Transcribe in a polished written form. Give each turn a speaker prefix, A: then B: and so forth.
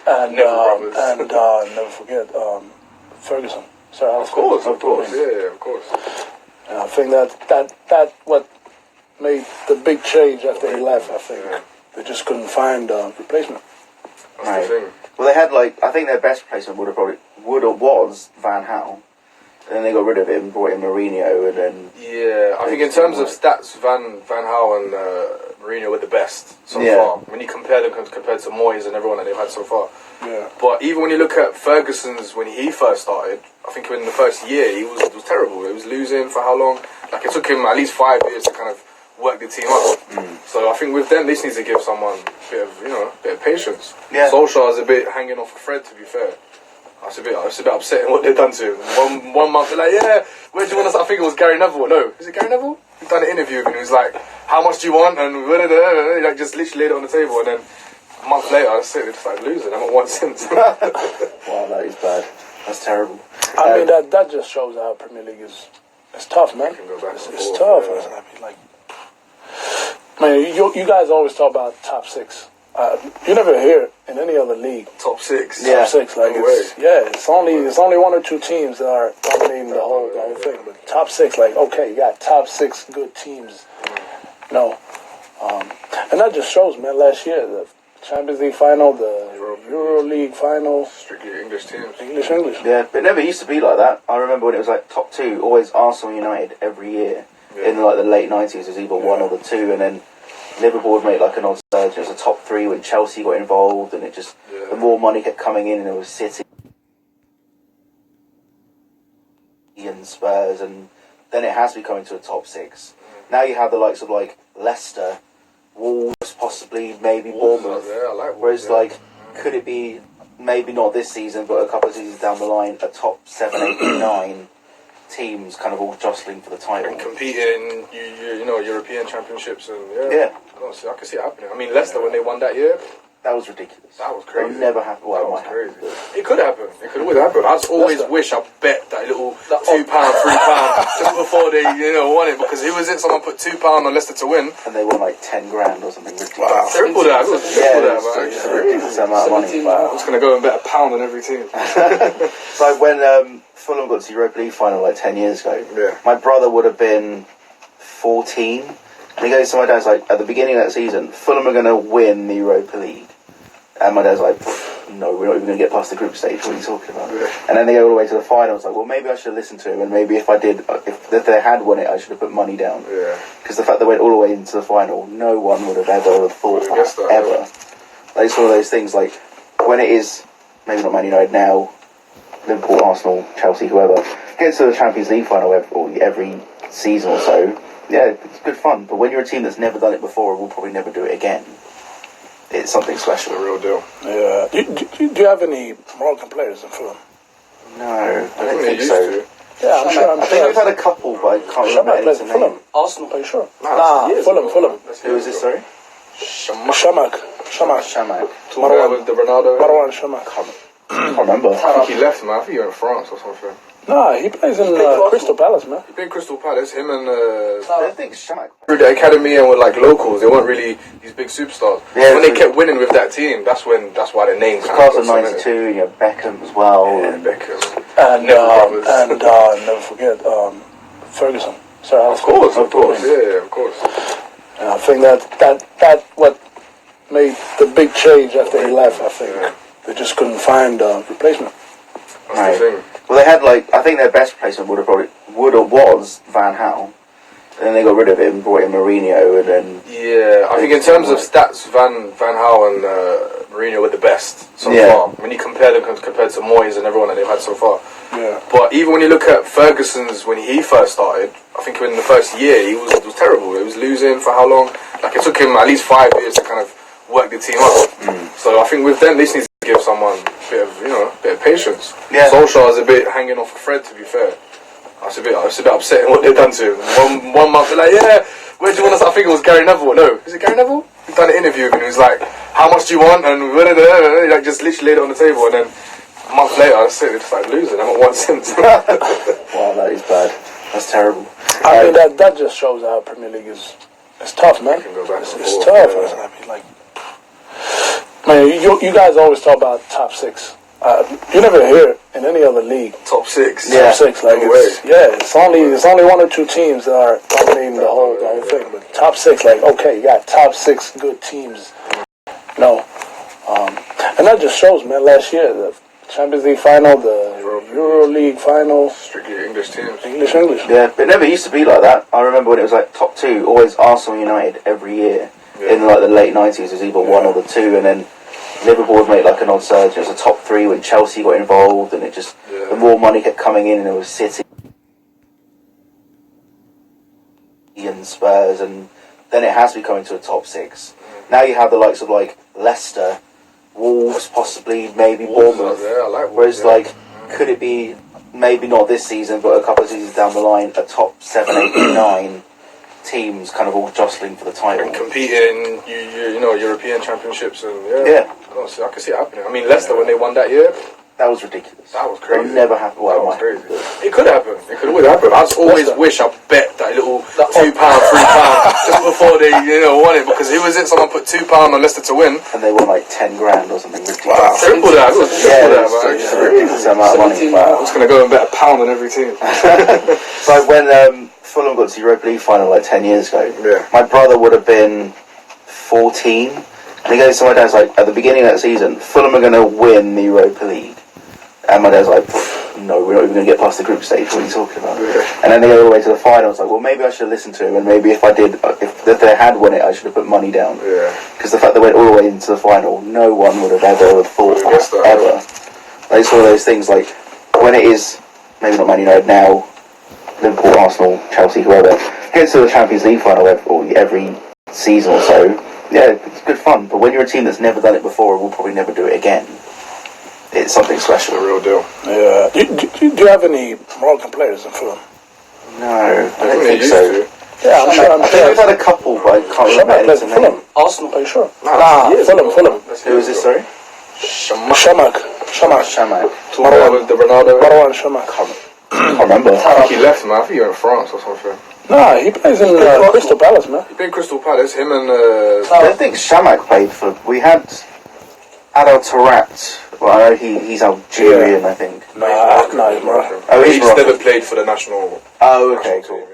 A: and never forget Ferguson. Sir Alex Ferguson.
B: Of course, yeah, of course.
A: And I think that what made the big change after he left. I think they just couldn't find a replacement.
B: That's the thing.
C: Well, they had I think their best replacement was Van Gaal. And then they got rid of him, brought in Mourinho, and then...
B: Yeah, I think in terms of stats, Van Gaal and Mourinho were the best so far. When you compare them compared to Moyes and everyone that they've had so far.
A: Yeah.
B: But even when you look at Ferguson's, when he first started, I think in the first year, it was terrible. It was losing for how long? Like, it took him at least 5 years to kind of work the team up. So I think with them, this needs to give someone a bit of patience.
C: Yeah.
B: Solskjaer's a bit hanging off a thread, to be fair. It's a bit upsetting what they've done to him. One month they're like, yeah, where do you want us? I think it was Gary Neville. No, is it Gary Neville? He done an interview and he was like, how much do you want? And like just literally laid it on the table. And then a month later, I said, they just like losing. I haven't won since.
C: Wow, that is bad. That's terrible.
A: I mean, that just shows how Premier League is. It's tough, man. It's tough. Yeah. I mean, you guys always talk about top six. You never hear it in any other league.
B: Top six.
A: Top six. Like it's only one or two teams that are dominating the whole thing. But top six, like, okay, you got top six good teams. No. And that just shows, man, last year, the Champions League final, the Euro League final.
B: Strictly English teams.
A: English.
C: Yeah, but it never used to be like that. I remember when it was like top two, always Arsenal United every year. In like the late 90s, it was either one or the two, and then Liverpool would make like an odd surge. It was a top three when Chelsea got involved, and it just the more money kept coming in, and it was City and Spurs, and then it has to be coming to a top six. Now you have the likes of like Leicester, Wolves, possibly maybe Bournemouth.
B: Yeah, I like
C: Whereas
B: Wolves,
C: could it be maybe not this season, but a couple of seasons down the line, a top 7, 8, 9 teams kind of all jostling for the title
B: and competing in European championships and I can see it happening. I mean, Leicester when they won that year,
C: that was ridiculous.
B: That was crazy.
C: It never happened. Well,
B: that was crazy. It could happen. It could always happen. I always wish I bet that little £2, £3 just before they won it, because who was it? Someone put £2 on Leicester to win,
C: and they won like 10 grand or something ridiculous.
B: Wow, triple that.
C: It's a ridiculous amount of money. Wow.
B: I'm just gonna go and bet £1 on every team.
C: It's like when Fulham got to the Europa League final like 10 years ago.
B: Yeah.
C: My brother would have been 14, and he goes to my dad's like, at the beginning of that season, Fulham are going to win the Europa League. And my dad's like, no, we're not even going to get past the group stage. What are you talking about? Yeah. And then they go all the way to the final. It's like, well, maybe I should have listened to him, and maybe if they had won it, I should have put money down. Yeah. Because the fact they went all the way into the final, no one would have ever thought that, ever. Like, it's one of those things, like, when it is, maybe not Man United now, Liverpool, Arsenal, Chelsea, whoever, gets to the Champions League final every season or so, yeah, it's good fun. But when you're a team that's never done it before and will probably never do it again, it's something special.
B: A real deal.
A: Yeah. Do you have any Moroccan players in Fulham?
C: No, I don't think so.
A: Yeah, I'm sure.
C: I think we've had a couple, but I can't remember
A: plays in Fulham.
D: Arsenal.
A: Are you sure?
C: Fulham.
A: Who
C: is this, sorry?
A: Shamak.
B: With the Ronaldo.
A: Marwan Shamak.
C: I can't remember.
B: I think he left, man. I think he went to France or something.
A: Nah, he plays in Crystal Palace, man.
B: He played Crystal Palace. Him and
C: I don't think Shamak
B: through the academy and were like locals. They weren't really these big superstars. Yeah, when they kept winning with that team, that's why the name.
C: Class of '92, you know, Beckham as well.
B: Yeah, Beckham.
A: And never forget Ferguson. Sir Alex Ferguson.
B: Of course. Yeah, of course.
A: And I think that what made the big change after he left. I think they just couldn't find a replacement.
B: That's the thing.
C: Well, they had I think their best replacement was Van Gaal, and then they got rid of him, brought in Mourinho, and then
B: I think in terms of stats, Van Gaal and Mourinho were the best so far. When you compare them compared to Moyes and everyone that they've had so far.
A: Yeah.
B: But even when you look at Ferguson's, when he first started, I think in the first year it was terrible. It was losing for how long? Like, it took him at least 5 years to kind of work the team up. So I think with them, this needs to give someone a bit of patience. Yeah. Solskjaer's a bit hanging off a thread, to be fair. It's a bit upsetting what they've done to him. One month they're like, yeah, where do you want us? I think it was Gary Neville. No, is it Gary Neville? He done an interview and he was like, how much do you want? And like just literally laid it on the table, and then a month later I said, it's like losing. I haven't won since.
C: Wow, that is bad. That's terrible.
A: I mean, that just shows how Premier League is. It's tough, man.
B: Can go back
A: it's tough. I mean, like, Man, you guys always talk about top six. You never hear it in any other league.
B: Top six.
C: Yeah.
A: Top six, like
B: No
A: it's only one or two teams that are dominating the whole thing. But top six, like okay, you got top six good teams. No, and that just shows, man. Last year, the Champions League final, the Euro League final,
B: Strictly English teams.
A: English.
C: Yeah, but it never used to be like that. I remember when it was like top two, always Arsenal United every year.
B: Yeah.
C: In like the late 90s, it was either one or the two, and then Liverpool would make like an odd surge. It was a top three when Chelsea got involved, and it just the more money kept coming in, and it was City and Spurs, and then it has to be coming to a top six. Now you have the likes of like Leicester, Wolves, possibly maybe Bournemouth.
B: Yeah, I like Wolves.
C: Whereas like, could it be maybe not this season, but a couple of seasons down the line, a top 7, 8, 9 teams kind of all jostling for the title?
B: And competing, you know, European championships and
C: Yeah.
B: I can see it happening. I mean, Leicester when they won that year,
C: That was ridiculous.
B: that was
C: That
B: crazy.
C: would never happen.
B: That was crazy. It could happen. It could always happen. I just always wish I bet that little £2, £3 just before they, won it, because who was it? Someone put £2 on Leicester to win.
C: And they won like 10 grand or something ridiculous.
B: Wow, triple that. It was
C: Yeah,
B: triple
C: it was
B: that,
C: just
B: man.
C: a ridiculous amount of money.
B: I'm
C: Wow.
B: just gonna go and bet £1 on every team.
C: So when Fulham got to the Europa League final like 10 years ago,
B: Yeah.
C: my brother would have been 14, and he goes to my dad's like, at the beginning of that season, Fulham are going to win the Europa League. And my dad's like, no, we're not even going to get past the group stage. What are you talking about?
B: Yeah.
C: And then they go all the way to the final. It's like, well, maybe I should have listened to him, and maybe if they had won it, I should have put money down.
B: Yeah.
C: Because the fact they went all the way into the final, no one would have ever thought
B: I guess that,
C: ever. Like, it's one of those things, like, when it is, maybe not Man United now, Liverpool, Arsenal, Chelsea, whoever, gets to the Champions League final every season or so, yeah, it's good fun. But when you're a team that's never done it before and will probably never do it again, it's something special.
B: The real deal.
A: Yeah. Do you have any Moroccan players in Fulham?
C: No, I don't
B: they
C: think
B: used
C: so.
B: to.
A: Yeah, I'm sure.
C: I think we've had a couple, but I can't remember
A: Shamak plays
C: any
A: in Fulham.
C: name.
D: Arsenal.
A: Are you sure?
B: Nah,
A: Fulham.
C: Who is this, sorry?
A: Shamak.
C: Shamak.
B: Marwan with the Ronaldo.
A: Marwan Shamak.
C: Can't remember.
B: I think he left, man. I think he went to France or something.
A: Nah, he plays in Crystal Palace, man.
B: He played Crystal Palace. Him and
C: I don't think Shamak played for. We had Adel Tarat. Well, I know he's Algerian, I think.
A: Nah, he's Moroccan.
C: Oh,
B: he's
C: he's Moroccan.
B: never played for the national.
C: Oh, okay,
B: national
C: cool.
B: team.